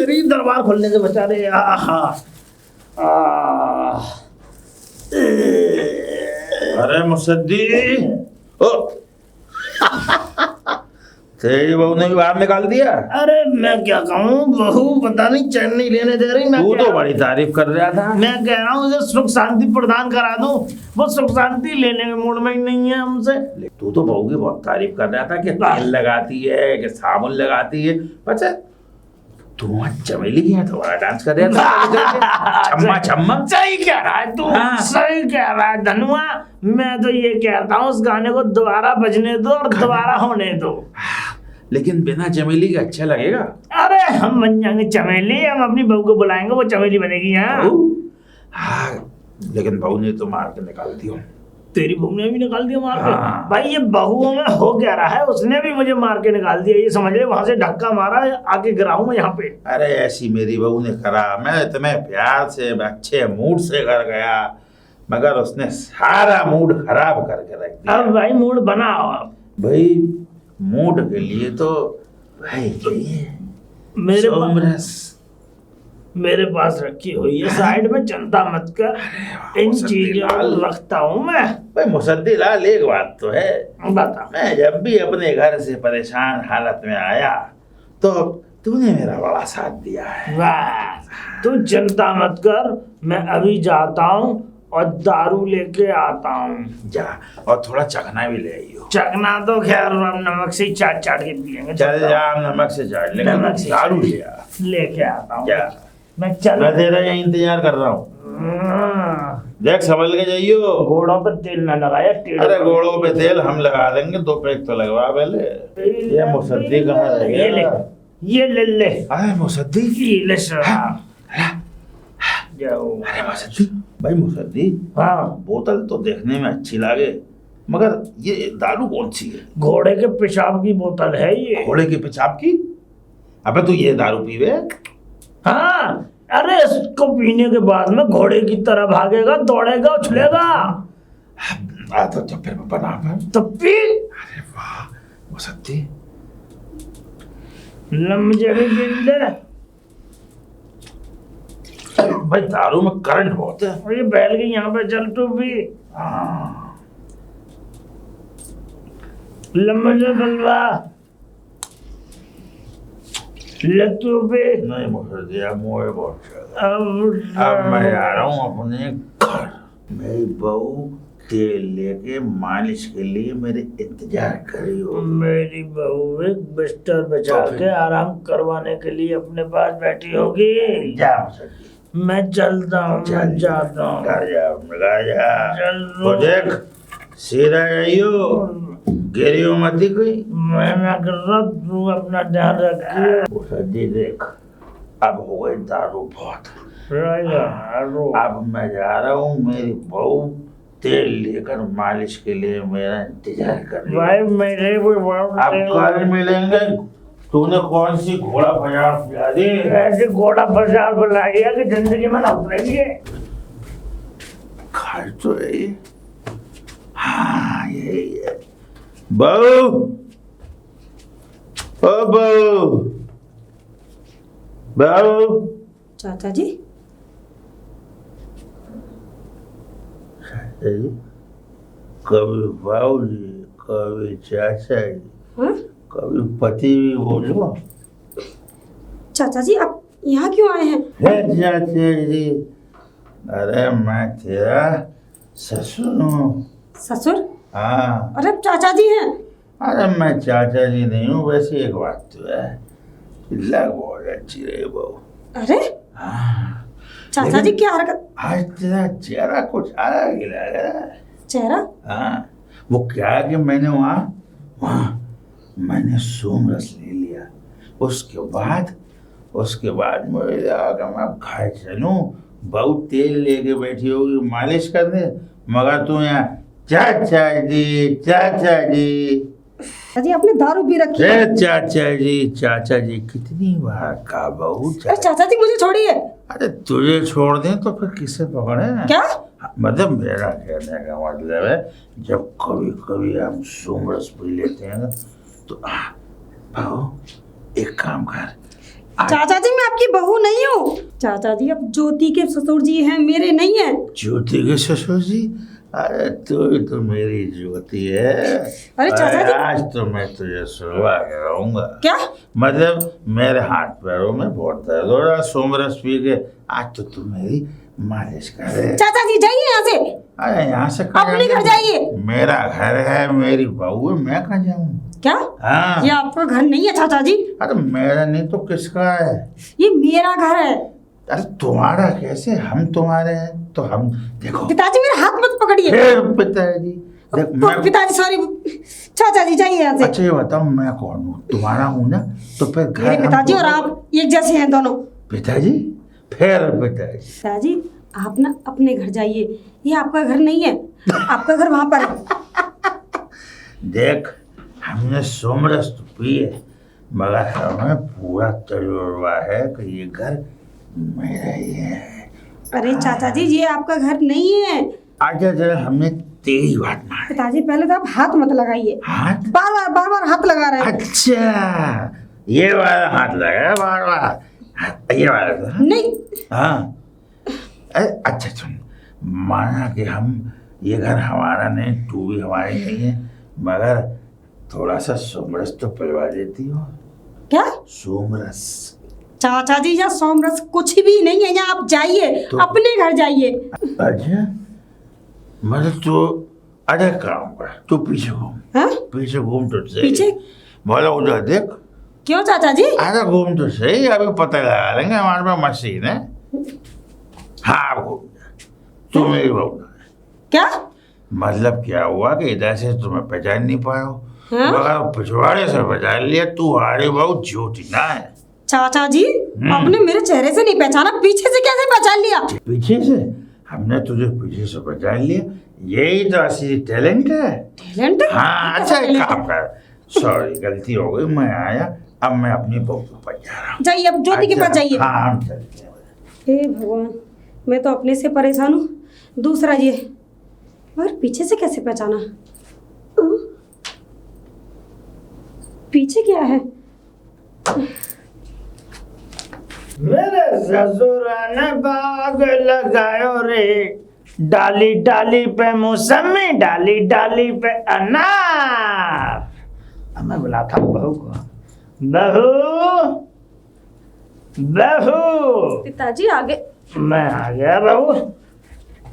तेरी दरबार खोलने से बचा रहे। आहा अरे मुसद्दी ओ तेरी बहू ने भी बाहर निकाल दिया। अरे मैं क्या कहूँ, बहू पता नहीं चैन नहीं लेने दे रही। मैं तू तो बड़ी तारीफ कर रहा था। मैं कह रहा हूँ उसे सुख शांति प्रदान करा दूं, वो सुख शांति लेने के मूड में ही नहीं है हमसे। तू तो बहू की बहुत तारीफ कर रहा था कि तेल लगाती है कि साबुन लगाती है। अच्छा तू वहाँ चमेली की यहाँ तुम्हारा डांस कर रहा था छम्मा छम्मा। सही कह रहा है तू, हाँ। सही कह रहा है धनुआ। मैं तो ये कहता हूँ उस गाने को दोबारा बजने दो और दोबारा होने दो। लेकिन बिना चमेली के अच्छा लगेगा। अरे हम बन जाएंगे चमेली, हम अपनी बहू को बुलाएंगे, वो चमेली बनेगी। यहाँ हाँ लेकिन बहू ने तो मार के निकाल दिया। तेरी बहू ने भी निकाल दिया मार के? हाँ। भाई ये बहुओं में हो क्या रहा है, उसने भी मुझे मार के निकाल दिया। ये समझ ले वहां से धक्का मारा, आके गिरा हूं मैं यहाँ पे। अरे ऐसी मेरी बहू ने करा, मैं तुम्हें प्यार से अच्छे मूड से कर गया, मगर उसने सारा मूड खराब करके रख दिया। अब भाई मूड बनाओ आप। भाई मूड के लिए तो भाई मेरे पास रखी हुई है साइड में, चिंता मत कर। इन चीजों को रखता हूँ मैं। भाई मुसद्दी लाल एक बात तो है, बता। मैं जब भी अपने घर से परेशान हालत में आया तो तूने मेरा बड़ा साथ दिया है। बस तू चिंता मत कर, मैं अभी जाता हूँ और दारू लेके आता हूँ। जा और थोड़ा चखना भी ले आइयो। चखना तो खैर हम नमक से ही चाट चाट के पियेंगे। चल जा नमक से चाट लेंगे, नमक से दारू ले आ। लेके आता हूँ। जा मैं चल मैं तेरा यहीं इंतजार कर रहा हूँ। देख संभल के जाइयो। घोड़ों पर तेल न लगाया, टेढ़े अरे घोड़ों पे तेल हम लगा देंगे, 2 पैक तो लगवा पहले। ये मुसद्दी कहाँ रह ये ले, गया? ये ले ले। अरे मुसद्दी, ये ले शराब। जाओ। अरे मुसद्दी, भाई मुसद्दी, हाँ बोतल तो देखने में अच्छी लागे, मगर ये दारू कौन सी है? घोड़े के पेशाब की बोतल है ये। घोड़े के पेशाब की? अबे तू ये दारू पीवे? हाँ, अरे इसको पीने के बाद में घोड़े की तरह भागेगा, दौड़ेगा, उछलेगा। तो फिर बना फिर। तो पी। अरे वाह मुसद्दी, लम्बे भी पी ले। भाई दारू में करंट बहुत है। और ये बैल के यहाँ पे चल तू भी। हाँ। लम्बे बलवा ले तू भी। नहीं मुसद्दी, अब मोए बहुत अब मैं जा रहा हूँ अपने घर। मेरी बहू तेल लेके मालिश के लिए मेरे इंतजार करी हो। मेरी बहू एक बिस्तर बिछा के आराम करवाने के लिए अपने पास बैठी होगी। जा मुसद्दी, मैं चलता हूँ, मैं जाता हूँ। जा चल तो देख सीधा जाइयो, गिरियो मत कोई। मैं ना कर रहा, तू अपना ध्यान रखिए। मुसद्दी देख, अब हो गई दारू बहुत। अब मैं जा रहा हूँ, मेरी बहू तेल लेकर मालिश के लिए मेरा इंतजार कर रही है। भाई मेरे भी अब कल मिलेंगे। तूने कौन सी घोड़ा बाजार पिला दी? ऐसे घोड़ा बाजार बुला दिया कि जिंदगी में ना उतरेंगे। घर तो है ये। हाँ यही है। बहू, ओ बहू, बहू। चाचा जी, कभी बहू जी, कभी चाचा जी, हाँ? कभी पति भी बोलो। चाचा जी आप यहाँ क्यों आए हैं? चाचा जी, अरे मैं तेरा ससुर हूँ। ससुर? हाँ। अरे चाचा जी हैं। अरे मैं चाचा जी नहीं हूँ, वैसे एक बात तो है, लग बहुत अच्छी रही बहू। अरे हाँ। चाचा जी क्या हरकत? आज तेरा चेहरा कुछ अलग ही लग रहा है। चेहरा? हाँ, वो क्या है कि मैंने वहाँ मैंने सोम रस ले लिया। उसके बाद मुझे लगा कि मैं घर चलूं, बहू तेल लेके बैठी होगी मालिश करने, मगर तू यहाँ चाचा जी चाचा जी आपने दारू पी रखी है। चाचा जी कितनी बार का बहू। अरे चाचा जी मुझे छोड़िए। अरे तुझे छोड़ दें तो फिर किसे पकड़े? क्या मतलब मेरा कहने का मतलब है, जब कभी कभी हम सोम रस पी लेते हैं ना तो बहू एक काम कर, चाचा जी मैं आपकी बहू नहीं हूँ। चाचा जी अब ज्योति के ससुर जी हैं, मेरे नहीं है। ज्योति के ससुर जी? अरे तो मेरी ज्योति है। अरे चाचा जी, आज तो मैं तुझे सुलवा के रहूंगा। क्या मतलब मेरे हाथ पैरों में बहुत दर्द हो रहा, सोमरस पी के। आज तो तू मेरी मालिश करे। चाचा जी जाइए यहाँ से। अरे यहाँ से अपने घर जाइए। मेरा घर है, मेरी बहू है, मैं कहाँ जाऊँ? क्या? हाँ। ये आपका घर नहीं है चाचा जी। अरे मेरा नहीं तो किसका है? ये मेरा घर है। अरे तुम्हारा कैसे? हम तुम्हारे हैं तो हम। देखो पिताजी मेरे हाथ मत पकड़िए। फिर पिताजी देख मैं। पिताजी सॉरी। चाचा जी जाइए यहाँ से। अच्छा ये बताओ मैं कौन हूँ? तुम्हारा हूँ ना? तो फिर घर मेरे पिताजी हम और आप एक जैसे हैं दोनों। पिताजी? फिर पिताजी? पिताजी आप ना अपने घर जाइए, ये आपका घर नहीं है, आपका घर वहाँ पर है। देख हमने सोमरस तो पी है, मगर हमें पूरा तजुर्बा है कि ये घर मेरा ही है। अरे चाचा जी ये आपका घर नहीं है। आजा जरा, हमने तेरी बात मान। पिताजी पहले तो आप हाथ मत लगाइए। हाथ? बार बार हाथ लगा रहे हैं। अच्छा ये वाला हाथ लगा बार बार, ये वाला नहीं। हाँ। अरे अच्छा सुन, माना कि हम ये घर हमारा नहीं, तू भी हमारी नहीं है, मगर थोड़ा सा सोमरस तो पिलवा देती हो। क्या? सोमरस? चाचा जी यहाँ सोमरस कुछ भी नहीं है, यहाँ आप जाइए तो अपने घर जाइए। अच्छा मतलब तो अरे काम कर, तू पीछे घूम। हाँ? पीछे घूम तो सही। पीछे? बोला उधर देख। क्यों चाचा जी? अरे घूम तो सही, अभी पता लगा लेंगे, हमारे पास मशीन है। हाँ घूम, तू मेरी बहू। क्या मतलब क्या हुआ कि इधर से तुम्हें पहचान नहीं पाया हो, हाँ? मगर पिछवाड़े से पहचान लिया। तू हमारी बहू ज्योति ना है। चाचा जी आपने मेरे चेहरे से नहीं पहचाना, पीछे से कैसे पहचान लिया? पीछे से? हमने तुझे पीछे से पहचान लिया, यही तो असली टैलेंट है। टैलेंट? हाँ अच्छा एक काम कर, सॉरी गलती हो गई, मैं आया, अब मैं अपनी बहू के पास जा रहा हूँ। जाइए अब ज्योति के पास जाइए। हाँ हम चलते हैं। हे भगवान, मैं तो अपने से परेशान हूँ, दूसरा ये और पीछे से कैसे पहचाना? पीछे क्या है? मेरे ससुर ने बाग लगायो रे, डाली डाली पे मौसमी, डाली डाली पे अनार। अब मैं बुलाता हूँ बहू को। बहू, बहू। पिताजी आगे। मैं आ गया बहू।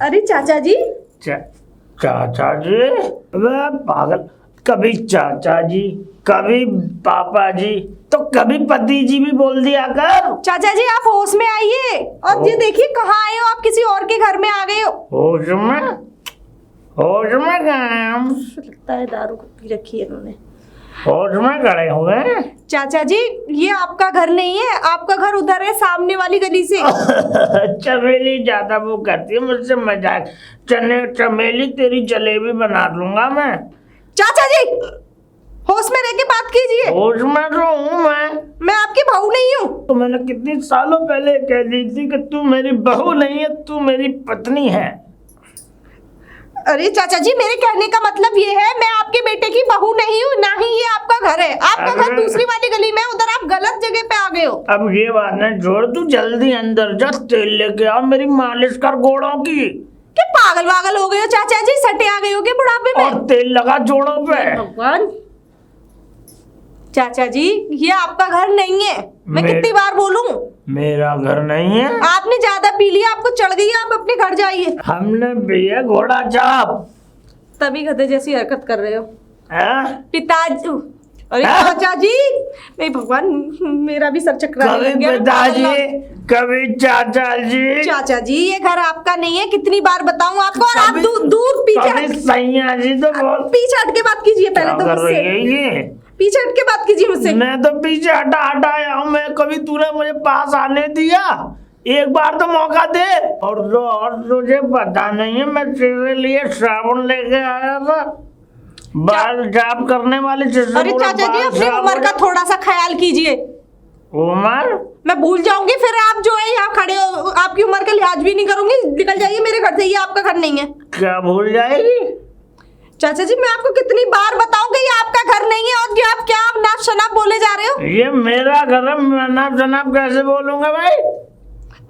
अरे चाचा जी। चाचा जी? वह पागल, कभी चाचा जी, कभी पापा जी, तो कभी पति जी भी बोल दिया कर। चाचा जी आप होश में आइए, और ये देखिए कहाँ आए हो आप, किसी और के घर में आ गए हो। होश में? होश में कहाँ हैं हम? लगता है दारू पी रखी है इन्होंने। होश में खड़े हुए हैं। चाचा जी ये आपका घर नहीं है, आपका घर उधर है सामने वाली गली से। चमेली ज्यादा वो करती है मुझसे मजाक। चमेली तेरी जलेबी बना दूंगा मैं। चाचा जी होश में रह के बात कीजिए। होश में तो हूँ मैं आपकी बहू नहीं हूँ। तो मैंने कितने सालों पहले कह दी थी कि तू मेरी बहू नहीं है, तू मेरी पत्नी है। अरे चाचा जी मेरे कहने का मतलब ये है, मैं आपके बेटे की बहू नहीं हूँ, ना ही ये आपका घर है। आपका घर दूसरी वाली गली में, उधर आप गलत जगह पे आ गए हो। अब ये बात ना छोड़, तू जल्दी अंदर जा, तेल लेके आ, मेरी मालिश कर गोड़ों की। क्या पागल वागल हो गए हो चाचा जी, सटे आ गए हो क्या बुढ़ापे में? और तेल लगा जोड़ों पे। भगवान चाचा जी ये आपका घर नहीं है, मैं कितनी बार बोलूं? मेरा घर नहीं है। आपने ज्यादा पी लिया, आपको चढ़ गई, आप अपने घर जाइए। हमने पिया घोड़ा चाप। तभी गधे जैसी हरकत कर रहे हो। पिताजी, अरे हाँ? चाचा जी, नहीं भगवान मेरा भी सर चकराने कभी लग गया। पिताजी, कभी चाचा जी। चाचा जी ये घर आपका नहीं है, कितनी बार बताऊं आपको, और आप दूर पीछे कभी सैया जी तो बोल। पीछे हट के बात कीजिए पहले तो क्या कर रही मुझसे। है ये? पीछे हट के बात कीजिए मुझसे। मैं तो पीछे हटा आया हूँ, मैं कभी तूने मुझे पास आने दिया? एक बार तो मौका दे। और तुझे पता नहीं है, मैं तेरे लिए साबुन लेके आया था, बाल साफ करने वाले। अरे चाचा जी अपनी उम्र का थोड़ा सा ख्याल कीजिए। उम्र? मैं भूल जाऊंगी फिर, आप जो है यहाँ खड़े हो, आपकी उम्र का लिहाज भी नहीं करूंगी। निकल जाइए मेरे घर से, ये आपका घर नहीं है। क्या भूल जाएगी? चाचा जी मैं आपको कितनी बार बताऊं कि ये आपका घर नहीं है और ये आप क्या नाप शनाप बोले जा रहे हो? ये मेरा घर है, मैं नाप जनाब कैसे बोलूंगा भाई?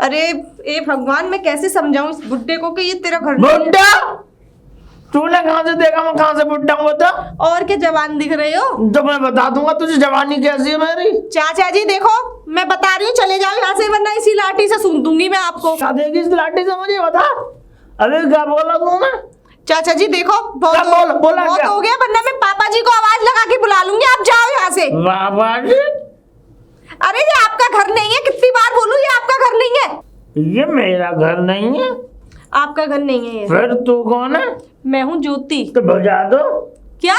अरे ए भगवान, मैं कैसे समझाऊं इस बुड्ढे को कि ये तेरा घर नहीं है? बुड्ढा? तूने कहाँ से देखा मैं कहाँ से बुड्ढा हुआ था? और क्या जवान दिख रहे हो? तो मैं बता दूंगा तुझे जवानी कैसी है मेरी। चाचा जी देखो, मैं बता रही हूँ, चले जाओ यहाँ से वरना इसी लाठी से सूंघ दूंगी मैं आपको। क्या देगी इस लाठी से मुझे बता। अरे क्या बोला तूने? चाचा जी देखो, क्या बोला बहुत क्या? हो गया, वरना मैं पापा जी को आवाज लगा के बुला लूंगी। आप जाओ यहाँ से। बाबा जी, अरे ये आपका घर नहीं है, कितनी बार बोलूं ये आपका घर नहीं है। ये मेरा घर नहीं है। आपका घर नहीं है ये। फिर तू कौन है? मैं हूँ ज्योति। तो बुझा दो। क्या?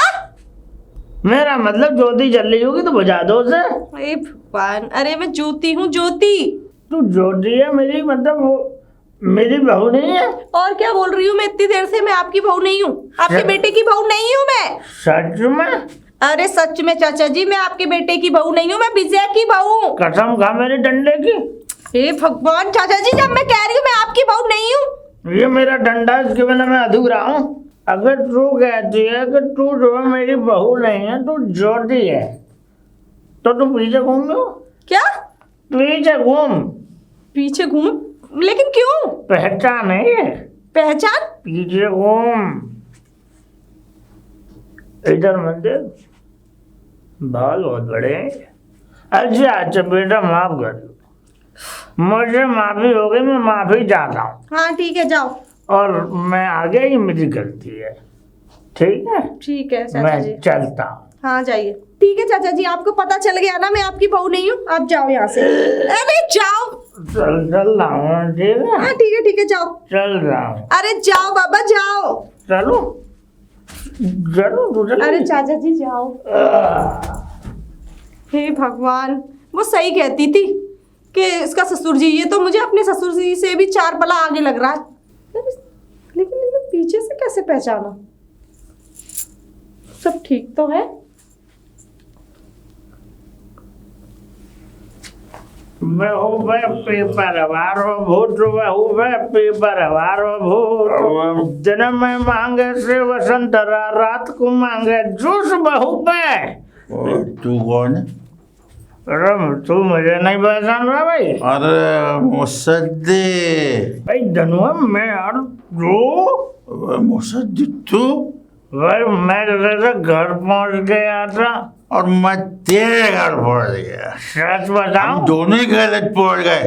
मेरा मतलब ज्योति जल रही होगी तो बुझा दो उसे। अरे भगवान, अरे मैं ज्योति हूँ, ज्योति। तू ज्योति है मेरी, मतलब वो मेरी बहू नहीं है। और क्या बोल रही हूँ मैं इतनी देर से? मैं आपकी बहू नहीं हूँ, आपके बेटे की बहू नहीं हूँ मैं। सच में? अरे सच में चाचा जी, मैं आपके बेटे की बहू नहीं हूँ, मैं विजय की बहू हूँ। कसम खा मेरे डंडे की। हे भगवान चाचा जी, जब मैं कह रही हूँ मैं आपकी बहू नहीं हूँ। ये मेरा डंडा है, इसके बिना मैं अधूरा हूँ। अगर तू कहती है कि तू जो है मेरी बहू नहीं है, तू ज्योति है, तो तू पीछे घूम लो। क्या? पीछे घूम। पीछे घूम? लेकिन क्यों? पहचान है? पहचान? पीछे घूम। इधर मत देख, बाल बहुत बड़े हैं। अच्छा अच्छा बेटा, माफ कर दो, मुझे माफी हो गई, मैं माफी चाहता हूँ। हाँ ठीक है, जाओ। और मैं आ गया, ये मेरी गलती है, ठीक है? ठीक है चाचा मैं जी। चलता हूँ। हाँ जाइए। ठीक है चाचा जी, आपको पता चल गया ना मैं आपकी बहू नहीं हूँ, आप जाओ यहाँ से। अरे जाओ। चल रहा हूँ, ठीक है? हाँ ठीक है, जाओ। चल रहा हूँ। अरे जाओ बाबा, जाओ। चलो चलो तू चल। अरे चाचा जी जाओ। हे भगवान, वो सही कहती थी कि इसका ससुर जी, ये तो मुझे अपने ससुर जी से भी 4 पला आगे लग रहा है। लेकिन इन्हें पीछे से कैसे पहचाना? सब ठीक तो है? बहू बे पेपर हवारो भूत, बहू बे पेपर हवारो भूत, जन्म में मांगे से वसंत रात को मांगे जूस बहू पे। तू कौन है? अरे तू मुझे नहीं पहचान रहा भाई? अरे मुसद्दी। भाई धनुआ मैं यार जो मुसद्दी तू? भाई मैं जैसे घर पहुंच गया था और मैं तेरे घर पहुंच गया। सच बताऊं? दोनों ही गलत पहुंच गए,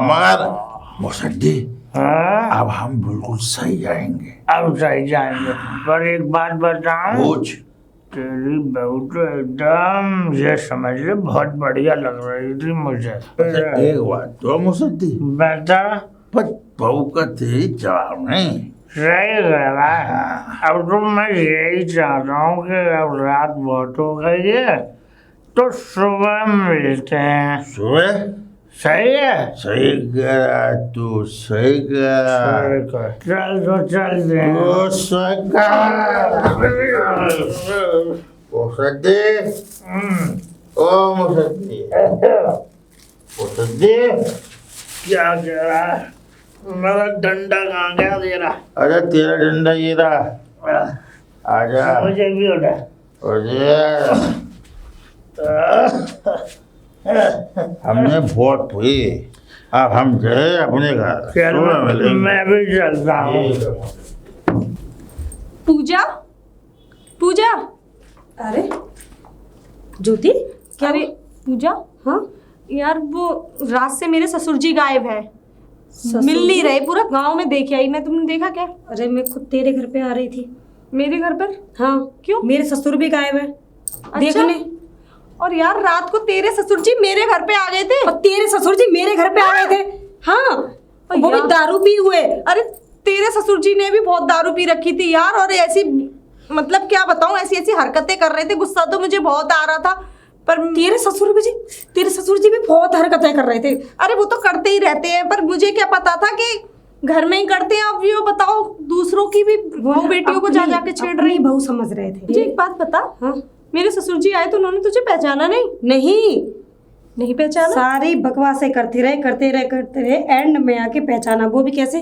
मगर मुसद्दी हाँ? अब हम बिल्कुल सही जाएंगे। अब सही जाएंगे, पर एक बात बताऊं, पूछ। तेरी बहू तो एकदम ये समझ ले बहुत बढ़िया लग रही थी मुझे। एक बात तो मुसद्दी, बता। पर बहू का तेरी जवाब नहीं। सही कह रहा है। अब तो मैं यही चाहता हूँ कि अब रात बहुत हो गई है, तो सुबह मिलते हैं। सुबह? सही है? सही कह रहा तू, सही कह रहा। चल तो चलते हैं। ओ मुसद्दी, ओ मुसद्दी, मुसद्दी। क्या कह रहा है? मेरा डंडा कहाँ गया तेरा? अरे तेरा डंडा ये रहा, आजा। मुझे भी उठा। हमने बहुत हुई, अब हम गए अपने घर। चल सुबह मिलेंगे। मैं भी चलता हूँ। पूजा, पूजा। अरे ज्योति, क्या अरे पूजा, हाँ? यार वो रात से मेरे ससुर जी गायब है, ससुर मिल नहीं जी? रहे, पूरा गांव में देख आई मैं। तुमने देखा क्या? अरे मैं खुद तेरे घर पे आ रही थी। मेरे घर पर? हाँ। क्यों? मेरे ससुर भी गायब है देखने। और यार रात को तेरे ससुर जी मेरे घर पे आ गए थे। और तेरे ससुर जी मेरे घर पे आ गए थे। हाँ, वो भी यार। दारू पी हुए। अरे तेरे ससुर जी ने भी बहुत दारू पी रखी थी यार, और ऐसी मतलब क्या बताऊं, ऐसी ऐसी हरकतें कर रहे थे। गुस्सा तो मुझे बहुत आ रहा था, पर तेरे ससुर जी भी बहुत हरकतें कर रहे थे। अरे वो तो करते ही रहते हैं, पर मुझे क्या पता था कि घर में ही करते हैं। अब ये बताओ, दूसरों की भी बहू बेटियों को जा जाके छेड़ रही। बहू समझ रहे थे। मुझे एक बात बता, हाँ? मेरे ससुर जी आए तो उन्होंने तुझे पहचाना नहीं? नहीं पहचाना? सारी बकवासें करते रहे एंड में आके पहचाना, वो भी कैसे?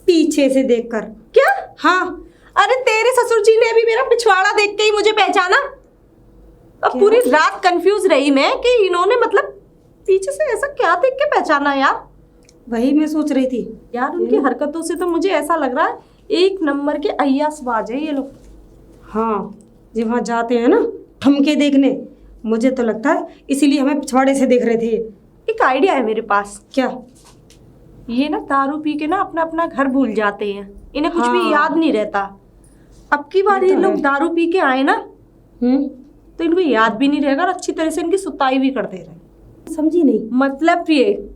पीछे से देखकर। क्या? हाँ, अरे तेरे ससुर जी ने भी मेरा पिछवाड़ा देख के ही मुझे पहचाना। अब पूरी रात कंफ्यूज रही मैं कि इन्होंने मतलब पीछे से ऐसा क्या देख के पहचाना यार। वही मैं सोच रही थी यार उनकी हरकतों से तो मुझे ऐसा लग रहा है एक नंबर के अय्यासबाज है ये लोग। हाँ, जब वहाँ जाते हैं ना ठुमके देखने, मुझे तो लगता है इसीलिए हमें पिछवाड़े से देख रहे थे। एक आइडिया है मेरे पास। क्या? ये ना दारू पी के ना अपना अपना घर भूल जाते हैं, इन्हें कुछ भी हाँ। याद नहीं रहता। अब की बार ये ये तो लोग है। दारू पी के आए ना तो इनको याद भी नहीं रहेगा और अच्छी तरह से इनकी सुताई भी कर दे रहे। समझी नहीं। मतलब ये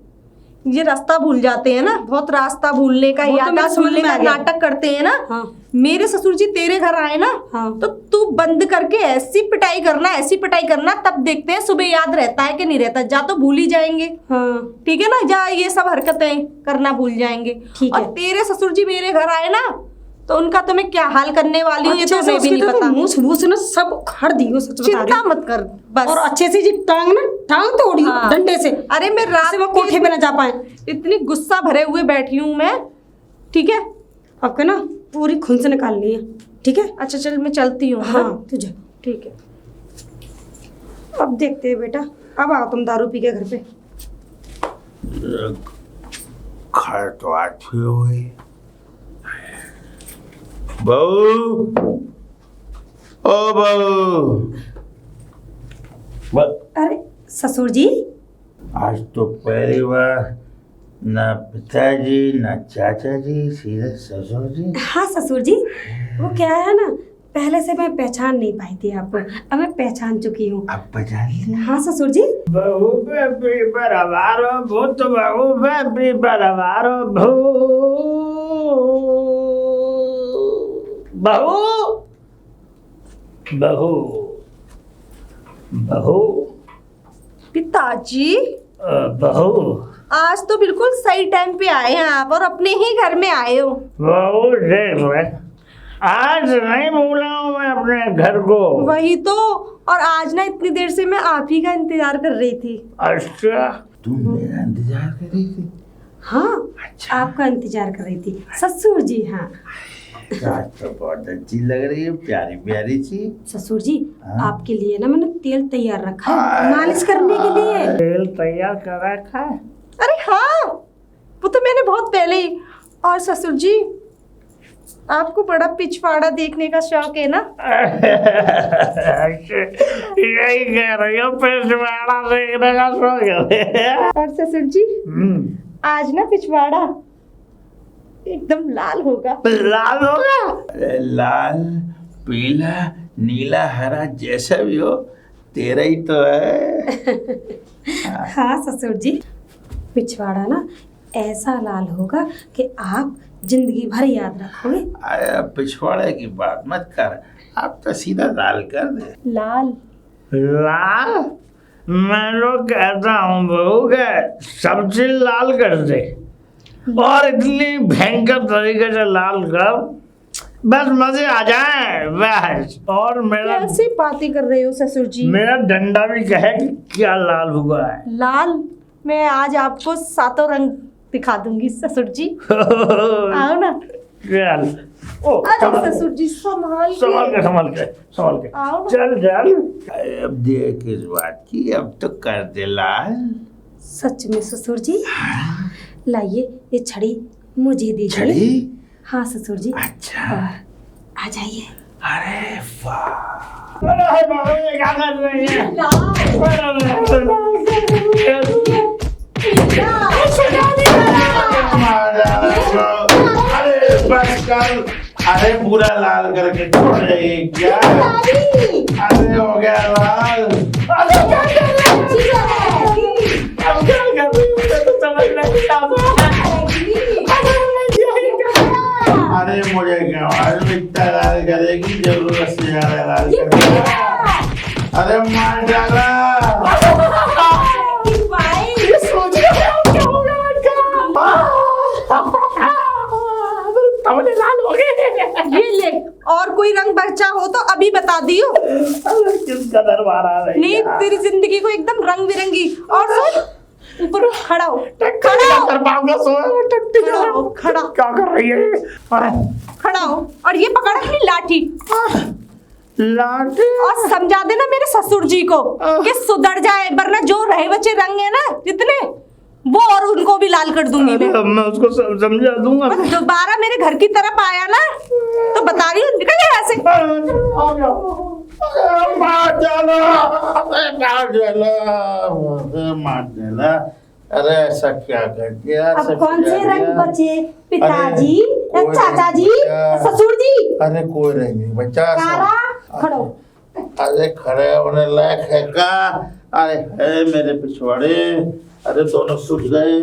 रास्ता भूल जाते हैं ना, बहुत रास्ता भूलने का वो तो याद मेरे समझ भूलने में का आ गया। नाटक करते हैं ना। हाँ मेरे ससुर जी तेरे घर आए ना हाँ। तो तू बंद करके ऐसी पिटाई करना, ऐसी पिटाई करना, तब देखते हैं सुबह याद रहता है कि नहीं रहता। जा तो भूल ही जाएंगे, हाँ ठीक है ना, जा ये सब हरकतें करना भूल जाएंगे। ठीक और है। तेरे ससुर जी मेरे घर आए ना तो उनका तो मैं क्या हाल करने वाली हूँ ये तो अच्छे से मैं भी उसकी नहीं तो पता। मुँह वूछ ना सब उखाड़ दी हो, सच बता रही चिंता हूँ। मत कर बस। और अच्छे से जी टांग तोड़ी हाँ। डंडे से। अरे मैं रात से वो के कोठे पे ना जा पाए। इतनी गुस्सा भरे हुए बैठी हूँ मैं, ठीक है। आपके ना पूरी खून से निकालनी है, ठीक है। अच्छा चल मैं चलती हूँ। हाँ तुझे ठीक है। अब देखते हैं बेटा, अब आओ तुम दारू पी के घर पे। घर तो आज भी हुई। बहू, ओ बहू, अरे ससुर जी, आज तो पहली बार ना पिताजी ना चाचा जी, सीधे ससुर जी। हाँ ससुर जी, वो क्या है ना, पहले से मैं पहचान नहीं पाई थी आपको, अब मैं पहचान चुकी हूँ। अब पहचान लिया। हाँ ससुर जी। बहू पे पीपर हवारो भूत, बहू पे पीपर हवारो बहू बहू बहू पिताजी बहू आज तो बिल्कुल सही टाइम पे आए हैं आप, और अपने ही घर में आए हो। बहू देख ले, आज नहीं भूला हूँ मैं अपने घर को। वही तो, और आज ना इतनी देर से मैं आप ही का इंतजार कर रही थी। अच्छा, तुम मेरा इंतजार कर रही थी? हाँ अच्छा। आपका इंतजार कर रही थी ससुर जी। हाँ आज तो बहुत अच्छी लग रही है, प्यारी प्यारी सी। ससुर जी, हाँ? आपके लिए ना मैंने तेल तैयार रखा है हाँ। मालिश करने के लिए। तेल तैयार कर रखा है। अरे हाँ, वो तो मैंने बहुत पहले ही। और ससुर जी, आपको बड़ा पिछवाड़ा देखने का शौक है ना? यही कह रही हो, पिछवाड़ा देखने का शौक है। और ससुर जी, आज ना पिछवाड़ा एकदम लाल होगा। लाल होगा? अरे लाल, पीला, नीला, हरा, जैसा भी हो तेरा ही तो है। हाँ ससुर जी, पिछवाड़ा ना ऐसा लाल होगा कि आप जिंदगी भर याद रखोगे। अरे पिछवाड़े की बात मत कर, आप तो सीधा लाल कर दे। लाल लाल? मैं लोग कहता हूँ बहू के सब चीज लाल कर दे, और इतनी भयंकर तरीके से लाल कर, बस मजे आ जाए बस। और मेरा कैसी बातें कर रहे हो ससुर जी? मेरा डंडा भी कहे कि क्या लाल हुआ है। लाल, मैं आज आपको सातों रंग दिखा दूंगी ससुर जी। आओ ना। चल, ओ अरे ससुर जी संभाल के। संभाल के आओ ना। चल चल। अरे अब देख इस बात की, अब तो कर दे लाल। सच में ससुर जी, लाइए ये छड़ी मुझे दीजिए। छड़ी? हाँ ससुर जी। अच्छा। और आ जाइए। अरे वाह, अरे बाबू ये क्या कर रही है? अरे बस कर, अरे पूरा लाल करके छोड़ रही क्या? अरे हो गया लाल। अब क्या कर रही है? मुझे तो समझ नहीं आता। अरे मुझे क्या मालूम इतना लाल करेगी, जरूरत से ज्यादा लाल करेगी। अरे मार डाला। ये सोच रहे हो क्या होगा इनका? तबले लाल हो गए। ये ले, और कोई रंग बचा हो तो अभी बता दियो। किसका दरबार आ रही नहीं, है? तेरी जिंदगी को एकदम रंग बिरंगी। और सुन, ऊपर खड़ा हो। खड़ा कर पाऊंगा, सोया टट्टी खड़ा हो, खड़ा। क्या कर रही है? अरे खड़ा हो और ये पकड़ अपनी लाठी लाठी और समझा देना मेरे ससुर जी को कि सुधर जाए, वरना जो रहे बचे रंग है ना जितने, वो और उनको भी लाल कर दूंगी मैं। मैं उसको समझा दूंगा। और दोबारा मेरे घर की तरफ आया ना तो बता रही हूँ, निकल जाए ऐसे। अरे ऐसा क्या कर दिया? अब कौन से रंग बचे? पिताजी, चाचा जी, ससुर जी? अरे कोई रंग नहीं बचा। कारा, खड़ो। अरे खड़े होने लायक है का? अरे है मेरे पिछवाड़े, अरे दोनों सूख गए।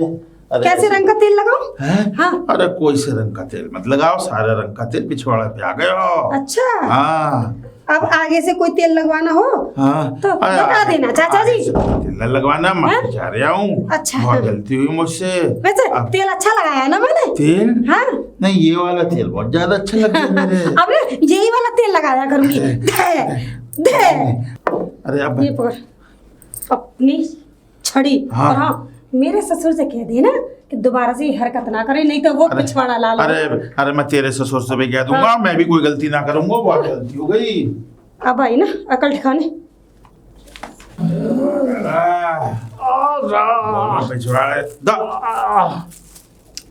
अरे कैसे रंग का तेल लगाऊं? हैं? हाँ। अरे कोई से रंग का तेल मत लगाओ, सारे रंग का तेल पिछवाड़े पे आ गए हो। अच्छा, हाँ अब आगे से कोई तेल लगवाना हो हाँ तो बता देना चाचा जी। तेल न लगवाना, मैं जा रहा हूँ। अच्छा। बहुत गलती हुई मुझसे। वैसे अब तेल अच्छा लगाया ना मैंने? तेल? हाँ। नहीं, ये वाला तेल बहुत ज्यादा अच्छा लग रहा है मेरे। अब ना यही वाला तेल लगाया करूंगी। दे दे अरे अब ये पकड़ अपनी छड़ी। हाँ। और हाँ, मेरे ससुर से कह देना कि दोबारा से ये हरकत ना करे, नहीं तो वो पिछवाड़ा लाल हो। अरे मैं तेरे ससुर से भी कह दूंगा। मैं भी कोई गलती ना करूंगा, बहुत गलती हो गई। अब आई ना अकल ठिकाने। पिछवाड़े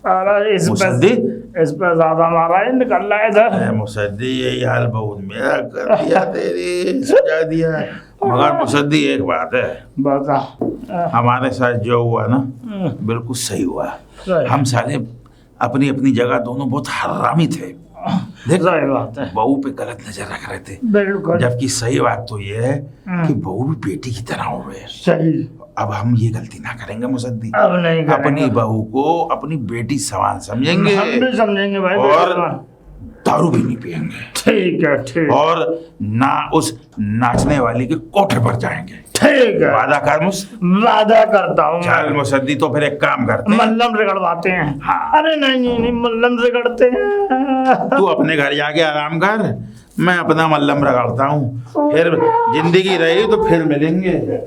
अरे इस पे ज्यादा मारा है, निकल रहा है इधर। मुसद्दी यही हाल बहुत मेरा कर दिया, तेरी सजा दिया। मगर मुसद्दी एक बात है, बता। हमारे साथ जो हुआ ना बिल्कुल सही हुआ। हम साले अपनी अपनी जगह दोनों बहुत हरामी थे। देख, सही बात है। बहू पे गलत नजर रख रहे थे, बिल्कुल। जबकि सही बात तो ये है कि बहू भी बेटी की तरह हो गए। सही। अब हम ये गलती ना करेंगे मुसद्दी। अब नहीं करेंगे। अपनी बहू को अपनी बेटी समान समझेंगे। हम भी समझेंगे भाई। और दारू भी नहीं पियेंगे। ठीक है, ठीक। और ना उस नाचने वाली के कोठे पर जाएंगे। ठीक है, वादा कर वादा करता हूँ। चल मुसद्दी, तो फिर एक काम करते हैं, मल्लम रगड़वाते हैं। हाँ। अरे नहीं, मल्लम रगड़ते हैं। तू अपने घर जाके आराम कर, मैं अपना मल्लम रगड़ता हूँ। फिर जिंदगी रही तो फिर मिलेंगे।